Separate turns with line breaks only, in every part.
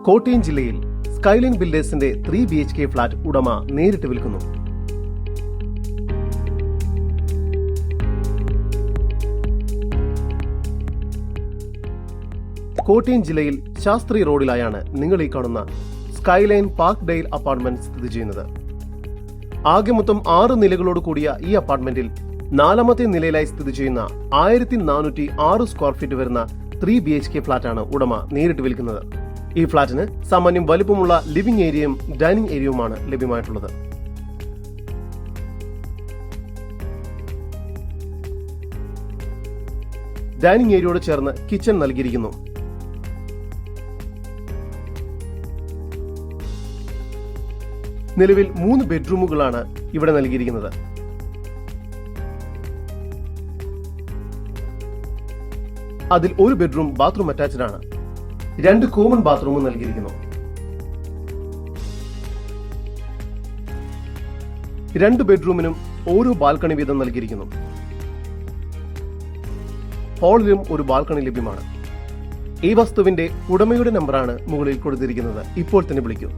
കോട്ടയം ജില്ലയിൽ skyline ബിൽഡേഴ്സിന്റെ 3 BHK flat ഉടമ നേരിട്ട് വിൽക്കുന്നു. കോട്ടയം ജില്ലയിൽ ശാസ്ത്രി റോഡിലായാണ് നിങ്ങൾ ഈ കാണുന്ന സ്കൈലൈൻ പാർക്ക് ഡെയിൽ അപ്പാർട്ട്മെന്റ് സ്ഥിതി ചെയ്യുന്നത്. ആകെ മൊത്തം 6 നിലകളോട് കൂടിയ ഈ അപ്പാർട്ട്മെന്റിൽ 4ാമത്തെ നിലയിലായി സ്ഥിതി ചെയ്യുന്ന 1406 സ്ക്വയർ ഫീറ്റ് വരുന്ന 3 BHK ഫ്ളാറ്റാണ് ഉടമ നേരിട്ട് വിൽക്കുന്നത്. ഈ ഫ്ളാറ്റിന് സാമാന്യം വലുപ്പമുള്ള ലിവിംഗ് ഏരിയയും ഡൈനിങ് ഏരിയയുമാണ് ലഭ്യമായിട്ടുള്ളത്. ഡൈനിങ് ഏരിയയോട് ചേർന്ന് കിച്ചൺ നൽകിയിരിക്കുന്നു. നിലവിൽ 3 ബെഡ്റൂമുകളാണ് ഇവിടെ നൽകിയിരിക്കുന്നത്. അതിൽ ഒരു ബെഡ്റൂം ബാത്റൂം അറ്റാച്ച്ഡ് ആണ്. 2 കോമൺ ബാത്റൂമും നൽകിയിരിക്കുന്നു. 2 ബെഡ്റൂമിനും ഓരോ ബാൽക്കണി വീതം നൽകിയിരിക്കുന്നു. ഹാളിലും ഒരു ബാൽക്കണി ലഭ്യമാണ്. ഈ വസ്തുവിന്റെ ഉടമയുടെ നമ്പറാണ് മുകളിൽ കൊടുത്തിരിക്കുന്നത്. ഇപ്പോൾ തന്നെ വിളിക്കൂ.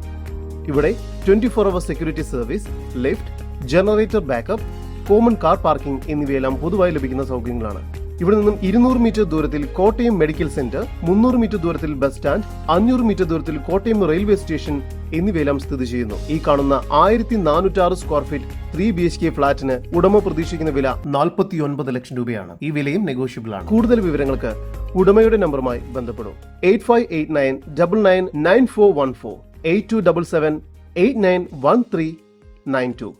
ഇവിടെ 24 hour security service, lift, generator backup, common car parking എന്നിവയെല്ലാം പൊതുവായി ലഭിക്കുന്ന സൗകര്യങ്ങളാണ്. ഇവിടെ നിന്നും 200 മീറ്റർ ദൂരത്തിൽ കോട്ടയം മെഡിക്കൽ സെന്റർ, 300 മീറ്റർ ദൂരത്തിൽ ബസ് സ്റ്റാൻഡ്, 500 മീറ്റർ ദൂരത്തിൽ കോട്ടയം റെയിൽവേ സ്റ്റേഷൻ എന്നിവയെല്ലാം സ്ഥിതി ചെയ്യുന്നു. ഈ കാണുന്ന 1406 സ്ക്വയർ ഫീറ്റ് 3 BHK ഫ്ളാറ്റിന് ഉടമ പ്രതീക്ഷിക്കുന്ന വില 49 ലക്ഷം രൂപയാണ്. ഈ വിലയും നെഗോഷ്യബിൾ ആണ്. കൂടുതൽ വിവരങ്ങൾക്ക് ഉടമയുടെ നമ്പറുമായി ബന്ധപ്പെടും. 8589999414 8277 891392.